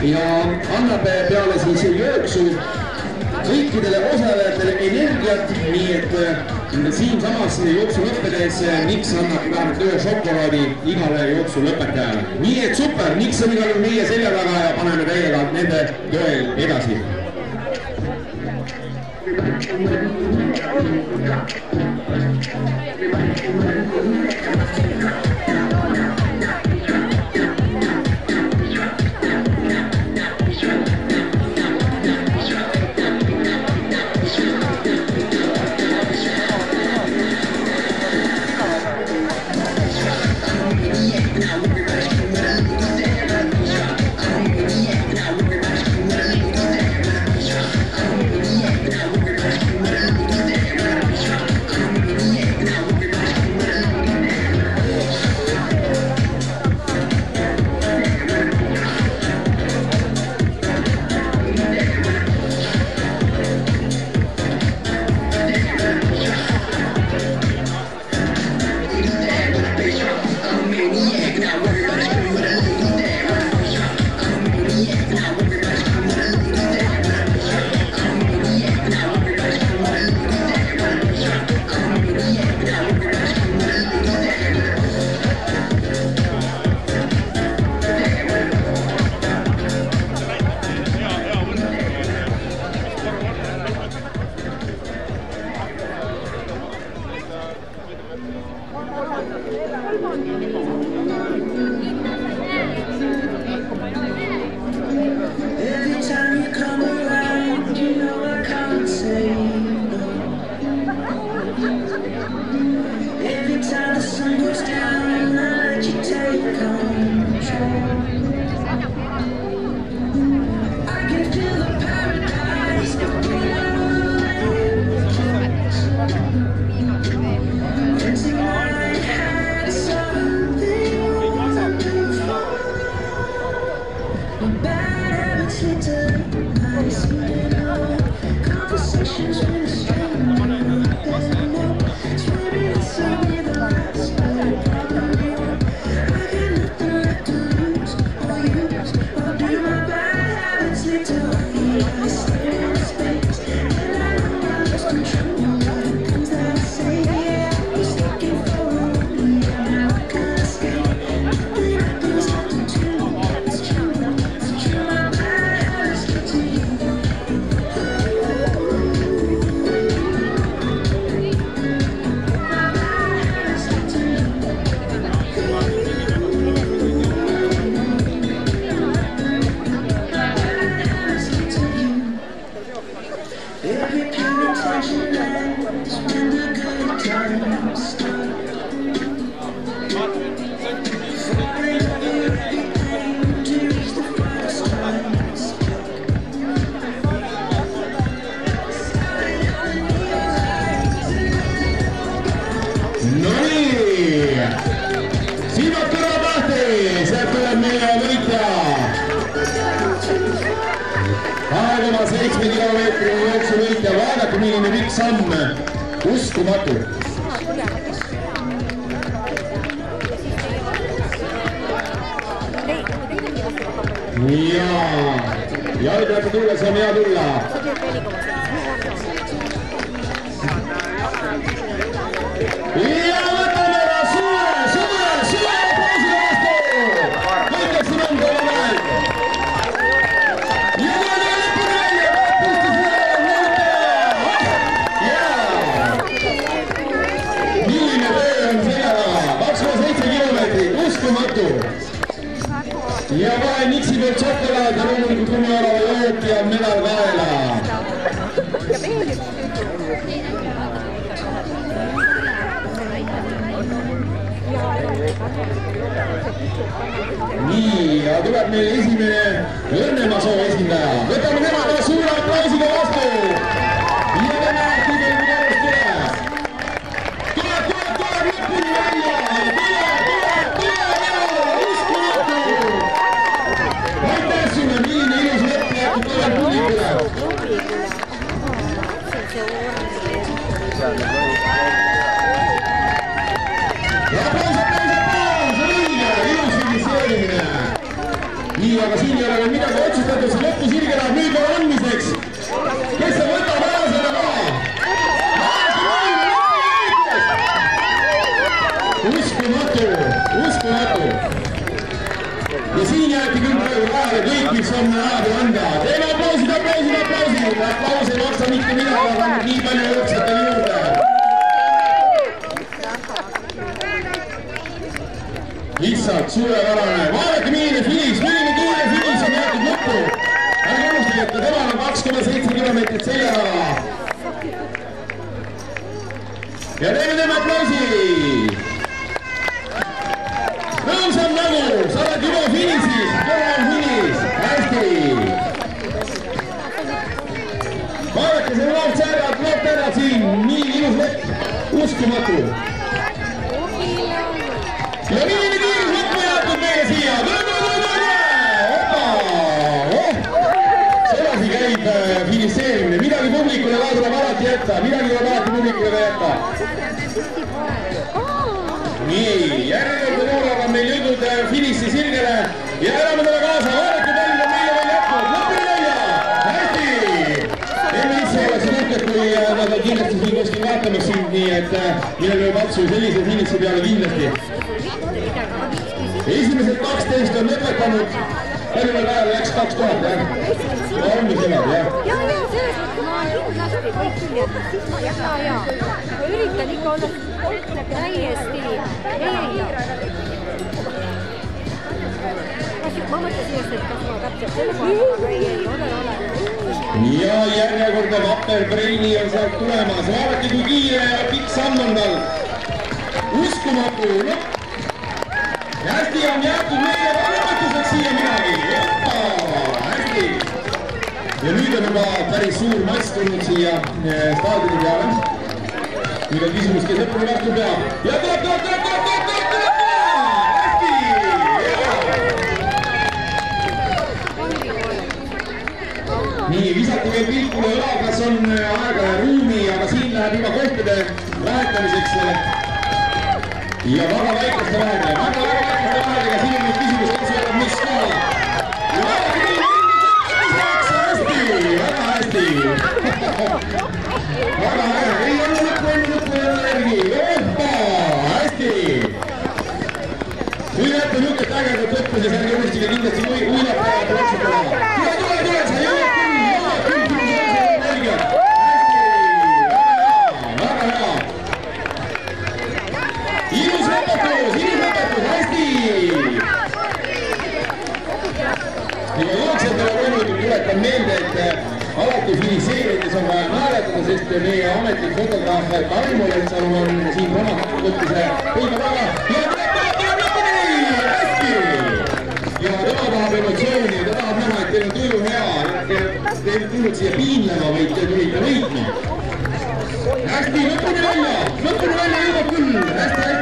ja annab peale siis jooksu kõikidele osalejatele energiat, nii et siinsamas jooksu lõppedes Niks annab vähemalt ühe šokolaadi igale jooksu lõpetajale. Nii et super, Niks on igal meie selja taga ja paneme täiega nende tööl edasi. Milline pikk samm, uskumatu. Jalgratta tulles on hea tulla. Ja võtame suure pausi vastu. Võitakse nõnda omalt. Ja vahe Niksi pealt šokolaad ja loomulikult kumiorava jook ja medal kaela. Nii, ja tuleb meil esimene Õnnemasoo esindaja. Võtame temale suure aplausiga vastu. Ja tema kõigil korrust tuleb. Tuleb lõpuni välja. nii, aga siin ei ole veel midagi otsustatud, see lõpusirge läheb nüüd veel andmiseks. Kes see võtab ära selle maha? Uskumatu, uskumatu. Ja siin jäeti küll praegu rahale kõik, mis on rahade anda. Teeme aplausid, aplausid, aplausid. Aplaus ei maksa mitte midagi, aga nii palju jooksjate juurde. Lihtsalt suurepärane. Vaadake, milline finiš, milline kiire finiš on jäetud lõppu. Ärge unustage, et temal on 2,7 kilomeetrit selja taga. Ja teeme aplausi. Rõõmsam nägu, sa oled juba finišis, kõva on finiš, hästi. Vaadake, see lood ära siin, nii ilus lõpp, uskumatu. Ja milline kiirus lõppu jäetud meile siia, sedasi käib finišeerimine, midagi publikule ka tuleb alati jätta, midagi tuleb alati publikule jätta. Nii, järjekordne noolaga on meil jõudnud finiši sirgele ja elame talle kaasa, vaadake palju on meie veel jätnud, lõpuni välja, hästi! Emme ise oleks mõtted, kui nad on kindlasti siin kuskil vaatamas sind, nii et millel võib atsu sellise finiši peale kindlasti. Esimesed 12 on lõpetanud, palju meil ajal läks 2000, jah? On mis nemad, jah? Jaa, selles mõttes ma kindlasti kõik küll jätta. Jaa. Ma üritan ikka olla täiesti. Ma mõtlesin just, et kas ma täpselt selle kohaga ei ole. Ja järjekordne Vapper Breini on sealt tulemas. Vaadake, kui kiire ja pikk samm on tal. Uskumatu lõpp. Hästi on jäetud meile lõpetuseks siia midagi. Hästi. Ja nüüd on juba päris suur mass tulnud siia staadioni peale. Nüüd on küsimus, kes lõpuni vastu peab. Ja tuleb! Hästi! Nii, visati veel pilkule õla, kas on aega ja ruumi, aga siin läheb juba kohtade vahetamiseks. Ja väga väikeste vahedega, siin on nüüd küsimus, kes võtab mis koha. Ja väga hästi. Väga hea, ei ole lõppu järgi, lõppa, hästi. Kui näete nukest ägedat lõppu, siis ärge unustige kindlasti uinata ja plaksutada. Tule, sa jõuad küll, hästi, väga hea. Ilus lõpetus, hästi! Ja jooksjatele loomulikult tuletan meelde, et alati finišeerides on vaja naeratada, sest meie ametlik fotograaf Taimo Letsalum on siin raamatukõttise põlga taga. Ja tuleb lõpuni! Hästi! Ja tema tahab emotsiooni ja ta tahab näha, et teil on tuju hea. Te ei tulnud siia piinlema, vaid te tulite võitma. Hästi, lõpuni välja jõuab küll. Hästi.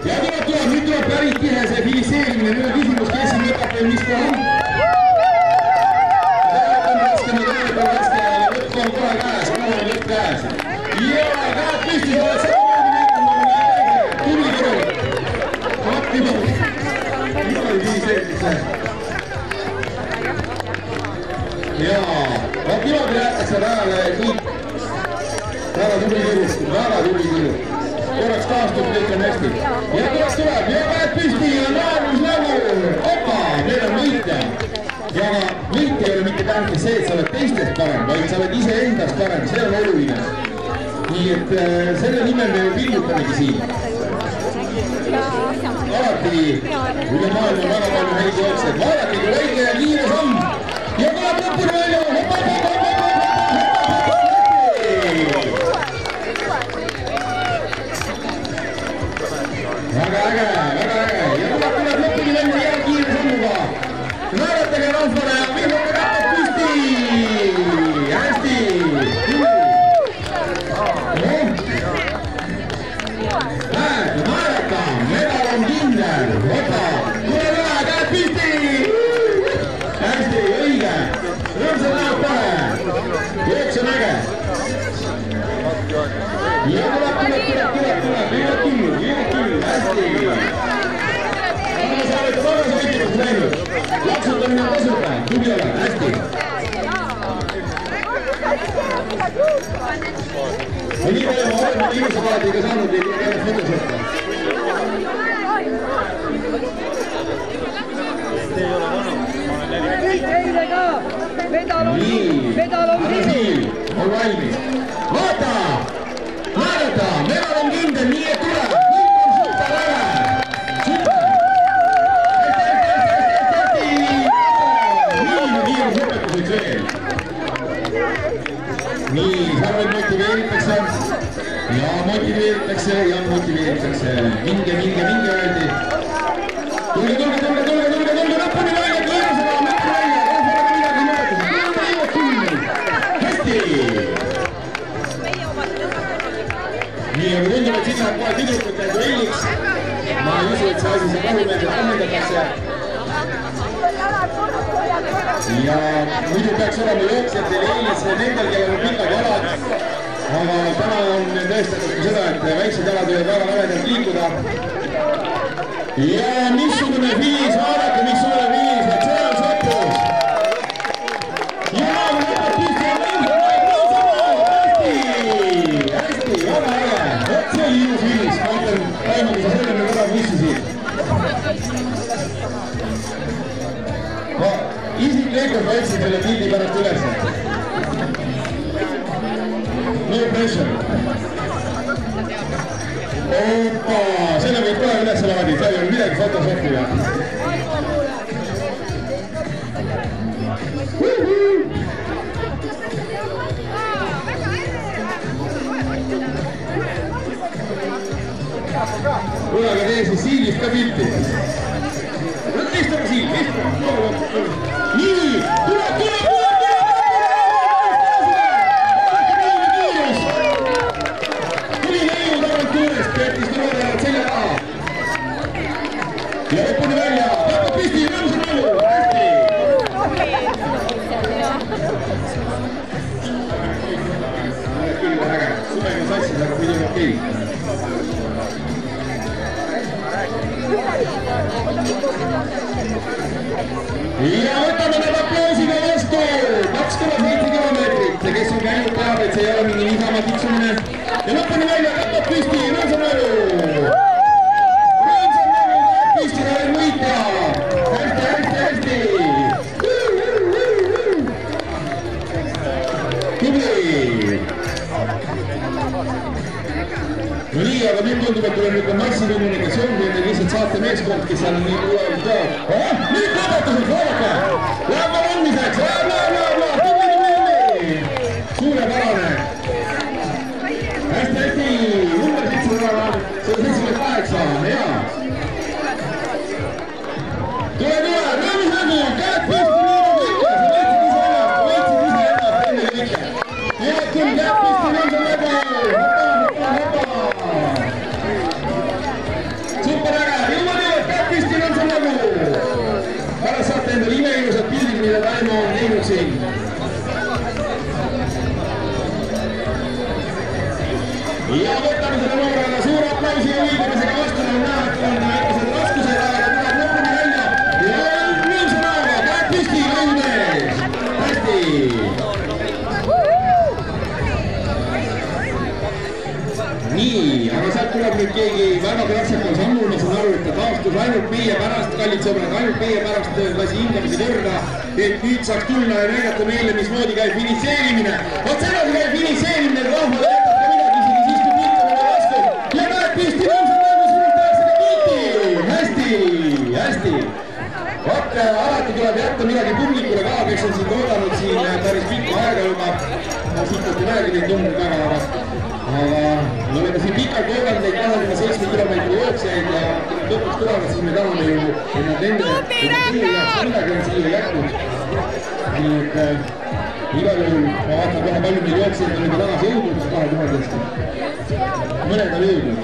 Ja nüüd tuleb päris tihe see finišeerimine, nüüd on küsimus, kes siin võtab veel mis koha. Lõpp on raske, lõpp on kohe käes, lõpp käes. Ja käed püsti, sa oled samamoodi näitama, tubli kõru. Nüüd on finišeerimise. Jaa, vaat niimoodi lähetakse rajale kõik. Väga tubli kõru. Korraks taastub, kõik on hästi. Ja tuleb, ja käed püsti ja naerus nägu. Opa, meil on võitja. Ja võit ei ole mitte tähendab see, et sa oled teistest parem, vaid sa oled iseendast parem, see on oluline. Nii et selle nimel me pingutamegi siin. Alati üle maailma väga palju häid jooksjaid. Vaadake, kui väike ja kiire samm. Ja tuleb lõpuni välja. Väga äge. Ja tuleb lõpuni välja hea kiire sammuga. Naeratage rahvale ja vihvake käpad püsti. Hästi. Näed, naerata. Medal on kindel. Opa. Tule üle, käed püsti. Hästi, õige. Rõõmsad näod kohe. Jooks on äge. Ja tuleb. saanud ja teeme fotosõtta. Eile ka, medal on Siil on valmis. Vaata, medal on kindel, nii et tuleb. Kõik on super ära. Super. Milline kiirusõpetuseks veel. Nii, sarved motiveeritakse ja motiveeritakse. Minge öeldi. Tulge, lõpuni välja, kiirusega, lõpuni välja. Hästi. Nii, aga tundub, et siin läheb kohe tüdrukute duelliks. Ma ei usu, et see asi saab rahumeelselt lahendatakse. Ja muidu peaks olema jooksjatel eelis nendel, kellel on pikad jalad. Aga täna on tõestatud seda, et väiksed jalad võivad väga lävedalt liikuda. Ja missugune viis, vaadake, missugune viis, et see on sõprus. Ja hästi, väga äge. Vot see oli ilus viis, ma ütlen, Raimond, sa selle nüüd ära vissisid. Isiklikult ma ütlesin selle pildi pärast üles. No pressure. Opa, selle võib kohe üles laadi, seal ei ole midagi fotosohtiga. Kuule, aga tee siis Siilist ka pilti. Istame Siil, Nii, tule! Tuli leiu tagant juurest, peetis tulevad selja taha. Ja lõpuni välja, võtta pisti, nõus on elu, hästi! Küll äge, suvega sassis, aga muidugi okei. Ja võtame need aploosiga vastu 2,7 kilomeetrit ja kes on käinud teab, et see ei ole mingi niisama tiksumine ja lõpuni välja võtab püsti Rõõmsamälu püsti ta veel võitja hästi tubli no nii, aga nüüd tundub, et tuleb nüüd massikommunikatsioon, kui te lihtsalt saate meeskond, kes on nii tulevad ka. Nüüd lõpetuseks, vaadake! Läheb valmiseks, tubli! Suurepärane! Hästi! Number 178, hea! Tule! Rõõmsamälu! Käed püsti, nii nagu ikka! Sa võitsid ise ennast enne kõike! Head küll, käed püsti, Rõõmsamälu! Super äge, jõuad, käed püsti Rõõmsamälu! Pärast saate endale imeilusad pildid, mida Taimo on teinud siin. Ja võtame selle noorele suure aplausi ja õigamisega vastu, on näha, et on väikesed raskused, aga tuleb lõpuni välja. Ja Rõõmsamälu, käed püsti, Rõõmsamälu! Hästi! Nii, aga sealt tuleb nüüd keegi väga kratsakal sammul, ma saan aru, et ta taastus ainult meie pärast, kallid sõbrad, ainult meie pärast lasi hindamise korda, et nüüd saaks tulla ja näidata meile, mismoodi käib finiseerimine. Vot sedasi käib finiseerimine, et rahvale jätab ka midagi, isegi siis, kui pilt on meile vastu. Ja näed püsti, Rõõmsamälu, sinult tehakse ka pilti. Hästi. Vot, alati tuleb jätta midagi publikule ka, kes on siin oodanud siin päris pikka aega juba. Ma siit ei näegi neid numbrid väga aga me oleme siin pikalt oodanud neid 27 kilomeetri jooksjaid ja lõpuks tulevad, siis me tahame ju, et nad nende midagi on siia jätnud. Nii et igal juhul ma vaatan kohe palju meil jooksjaid on juba tagasi jõudnud 2000-st. Mõned on jõudnud.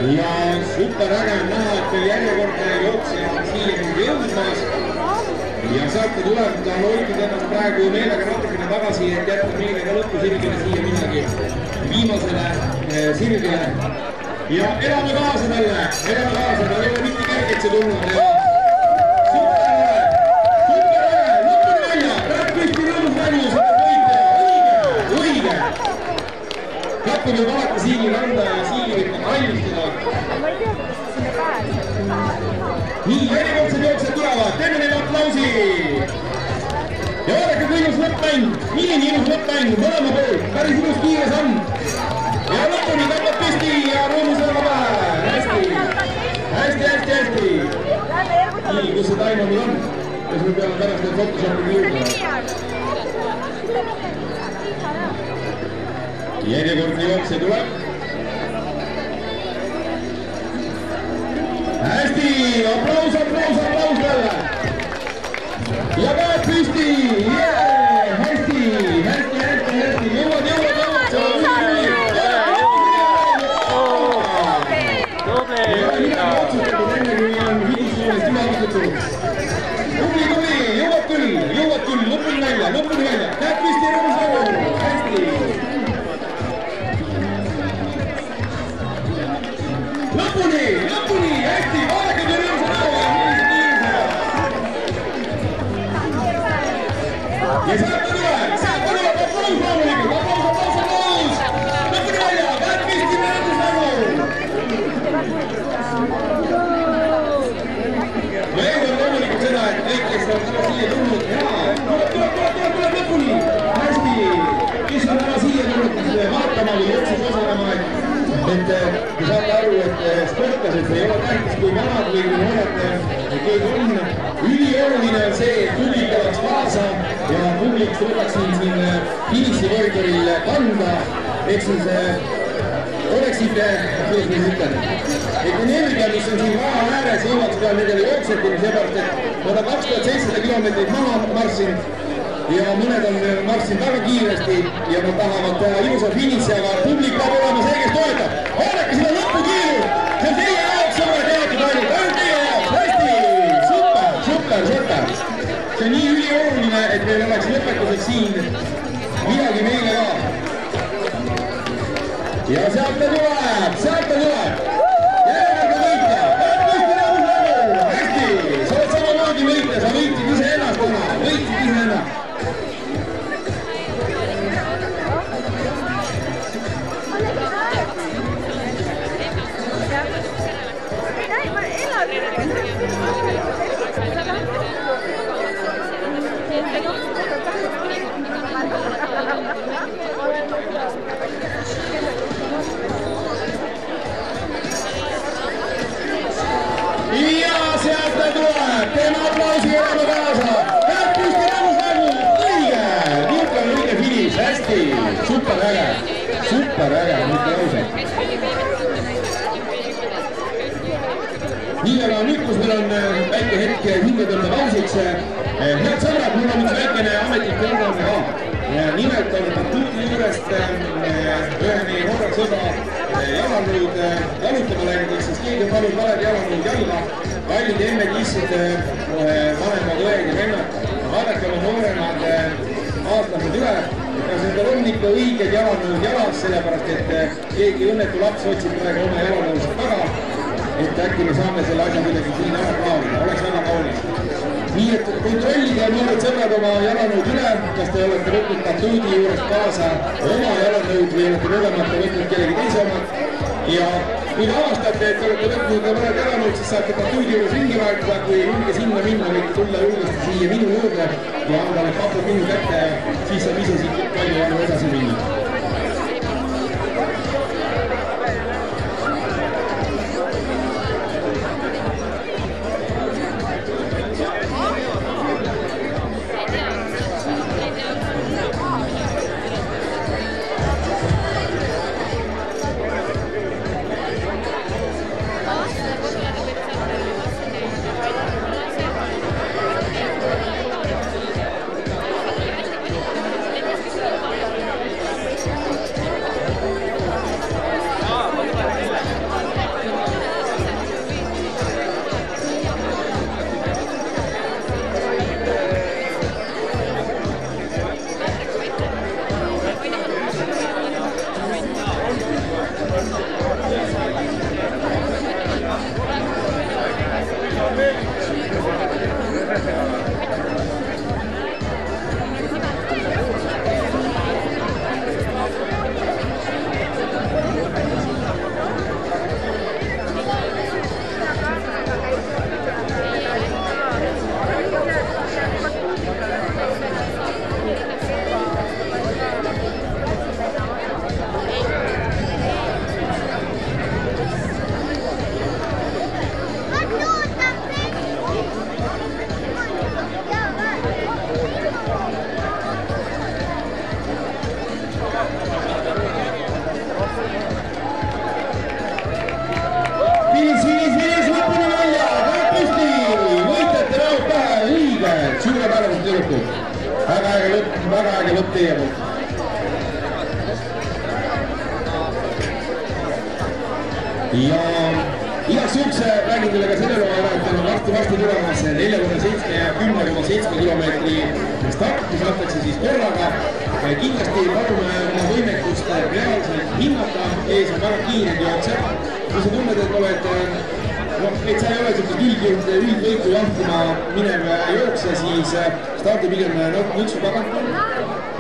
Ja super äge on näha, et meil järjekordne jooksja on siia jõudmas ja sealt tuleb, ta hoidnud ennast praegu meelega natukene natukene tagasi, et jätta meile ka lõpusirgele siia midagi viimasele sirgele. Ja elame kaasa talle, ta ei ole mitte kergeks tulnud ja lõpuni välja, Räkk-Püsti rõõmus mängu, seda võite, õige. Hakkab juba alati siili randa ja siili võib kallistada. Ma ei tea, kuidas sinna pääseb. Nii, järjekordsed jooksed tulevad, teeme neile aplausi. Ja vaadake, kui ilus lõppmäng, milline ilus lõppmäng, mõlema poolt, päris ilus kiire samm. Ja lõpuni tõmbab püsti ja rõõmus väga pähe. Hästi. Nii, kus see taima meil on? Kas me peame pärast need Photoshopi juurde? Järjekordne jookse tuleb. Hästi, aplaus talle. Ja käed püsti. Hästi. Jõuad. Jõuad küll, lõpuni välja. Käed püsti ja rõõmus nagu. Hästi. Lõpuni, hästi, vaadake kui rõõmus nagu. Ja sealt tuleb, aplaus loomulikult, aplaus. Lõpuni välja, käed püsti ja rõõmus nagu. Veel on loomulikult seda, et kõik, kes on täna siia tulnud, tuleb lõpuni. Hästi, kes on täna siia tulnud vaatama või jooksus osalema, et te saate aru, et sportlased ei ole tähtis, kui vanad või kui noored keegi on. Ülioluline on see, et publik oleks kaasa ja publik võtaks siin finišivoridoril kanda, ehk siis oleksid, kuidas ma ütlen, et energia, mis on siin maa ääres, jõuaks ka nendele jooksjatele, seepärast, et ma 2700 kilomeetrit maha marssinud ja mõned on marssinud väga kiiresti ja nad tahavad teha ilusa finiši, aga publik peab olema see, kes toetab. Vaadake seda lõpukiilu, see on teie jaoks, sõbrad, jäetud ainult teie jaoks. Hästi, super. See on nii ülioluline, et meil oleks lõpetuseks siin midagi meile ka. Ja sealt ta tuleb. Järjekordne võitja, Räkk-Püsti rõõmus nagu. Hästi, sa oled samamoodi võitja, sa võitsid ise ennast. Ja sealt ta tuleb, teeme aplausi ja oleme kaasa. Räkk-Püsti rõõmus nagu, õige finiš, hästi, superäge, mitte lause. Nii, aga nüüd, kus meil on väike hetk hingetõmbe pausiks, head sõbrad, mul on üks väikene ametlik teadmine ka. Nimelt on Batuti juurest ühe meie noore sõbra jalanõud jalutama läinud, siis keegi on pannud valed jalanõud jalga. Kallid emmed, issid, vanemad õed ja vennad. Vaadake oma nooremad aastased üle, kas nendel on ikka õiged jalanõud jalas, sellepärast et keegi õnnetu laps otsib praegu oma jalanõusid taga. Et äkki me saame selle asja kuidagi siin ära klaarida, oleks väga kaunis. Nii et kontrollige noored sõbrad oma jalanõud üle, kas te olete võtnud Batuti juurest kaasa oma jalanõud või olete nõlemata võtnud kellegi teise omad. Ja kui te avastate, et te olete võtnud mõned jalanõud, siis saate Batuti juures ringi vahetada, kui julge sinna minna, võite tulla julgesti siia minu juurde ja anda need papud minu kätte ja siis saab ise siit palju edasi minna. teie poolt. Ja igaks juhuks räägin teile ka selle loa ära, et on varsti tulemas 4,7 ja 10,7 kilomeetri start, mis antakse siis korraga. Kindlasti palume oma võimekust reaalselt hinnata, ees on väga kiired jooksed. Kui sa tunned, et oled, et sa ei ole üldvõitu jahtima minev jooksja, siis stardi pigem nutsu tagant.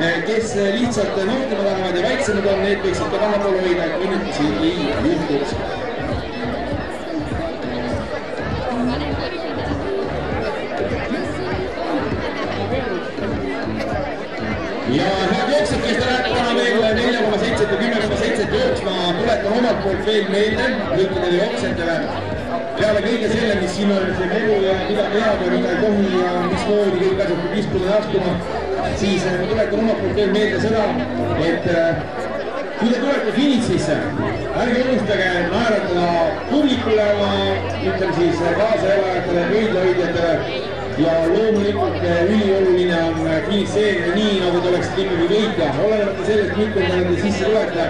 Kes lihtsalt nautima tahavad ja väiksemad on, need võiksid ka tahapool hoida, et õnnetusi ei juhtuks. Ja head jooksjad, kes te lähete täna veel 4,7 ja 10,7 jooksma, tuletan omalt poolt veel meelde kõikidele jooksjatele. Peale kõige selle, mis siin on see melu ja mida peab ja mida ei tohi ja mismoodi kõik asjad istuda ja astuma, siis tuletan omalt poolt veel meelde seda, et kui te tulete finišisse, ärge unustage naeratada publikule, ütleme siis kaasaelajatele, võidlahoidjatele. Ja loomulikult ülioluline on finišeerida nii, nagu te oleksite ikkagi võitja. Olenemata sellest, mitu te sisse tulete.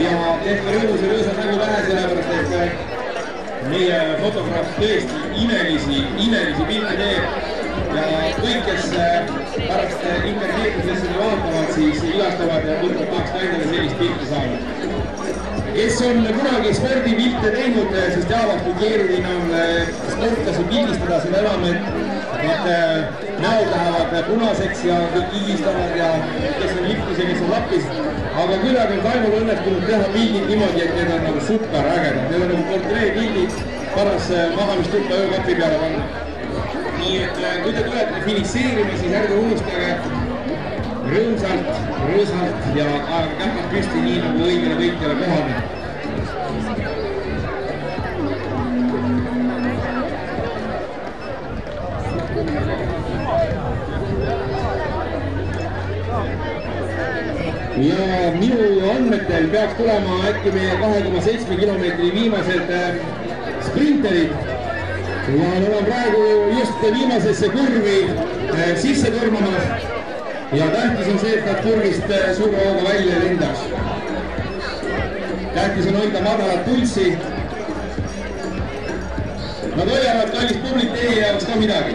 Ja tehke rõõmus ja rõõsad nägu vähe, sellepärast et meie fotograaf tõesti imelisi pilte teeb. Ja kõik, kes pärast interneetidesse vaatavad, siis ilastavad ja võtavad tahaks näidele sellist pilti saada. Kes on kunagi spordipilte teinud, siis teavad, kui keeruline on sportlasi pildistada, seda enam, et nad näod lähevad punaseks ja kõik higistavad ja kes on liptis ja kes on lapis. Aga kuidagi on Taimul õnnestunud teha pildid niimoodi, et need on nagu super ägedad. Need on nagu portreepildid, paras magamistuppa öökapi peale panna. Nii et kui te tulete finišeerima, siis ärge unustage rõõmsalt ja käpad püsti nii nagu õigele võitjale kohale. Ja minu andmetel peaks tulema äkki meie 2,7 kilomeetri viimased sprinterid. Ja nad on praegu just viimasesse kurvi sisse kõrmamas. Ja tähtis on see, et nad kurvist suure hooga välja lendaks. Tähtis on hoida madalat pulssi. Nad hoiavad kallis publik teie jaoks ka midagi.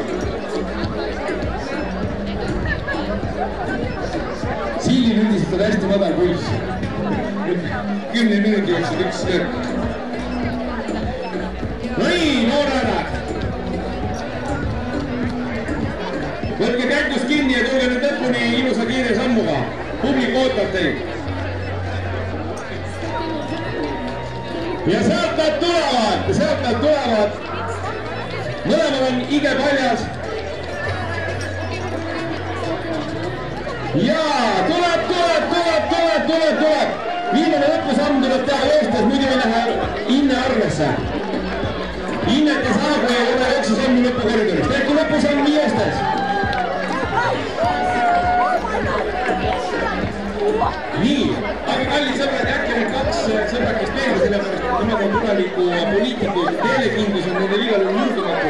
Siilil üldiselt on hästi madal pulss. 10 minuti jooksul üks löök. No nii, noorad! Võtke käitus kinni ja tulge nüüd lõpuni ilusa kiire sammuga. Publik ootab teid. Ja sealt nad tulevad. Mõlemad on ige paljas. Ja tuleb. Viimane lõpusamm tuleb teha joostes, muidu ei lähe hinne arvesse. Hinnet ei saa, kui ei ole jooksusammu lõpukoridoris. Tehke lõpusamm joostes. Nii, aga kallid sõbrad, jätke need kaks sõbrakest meelde, sellepärast, et nemad on tuleviku poliitikud, teelekindlus on nendel igal juhul juurdumatu.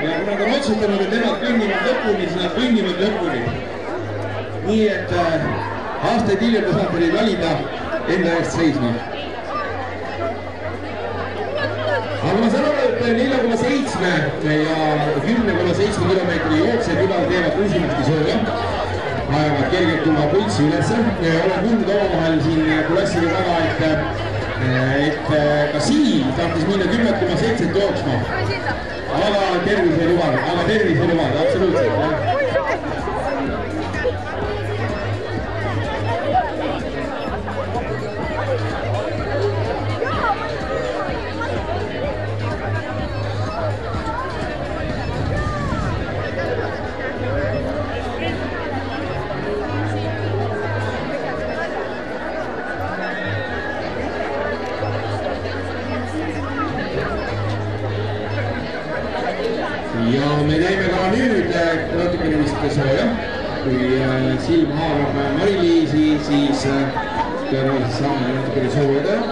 Ja kui nad on otsustanud, et nemad kõnnivad lõpuni, siis nad kõnnivad lõpuni. Nii et aastaid hiljem te saate neid valida enda eest seisma. Aga ma saan aru, et 4,7 ja 10,7 kilomeetri jooksed juba teevad usinasti sooja. Ajavad kergelt tulla pulssi ülesse. Olen kuulnud omavahel siin klasside taga, et ka siin tahtis minna 10,7 jooksma. Aga tervis ei lubada, absoluutselt. Ja me teeme ka nüüd natukene vist sooja. Kui silm haarab Mari-Liisi, siis tõenäoliselt saame natukene sooja teha.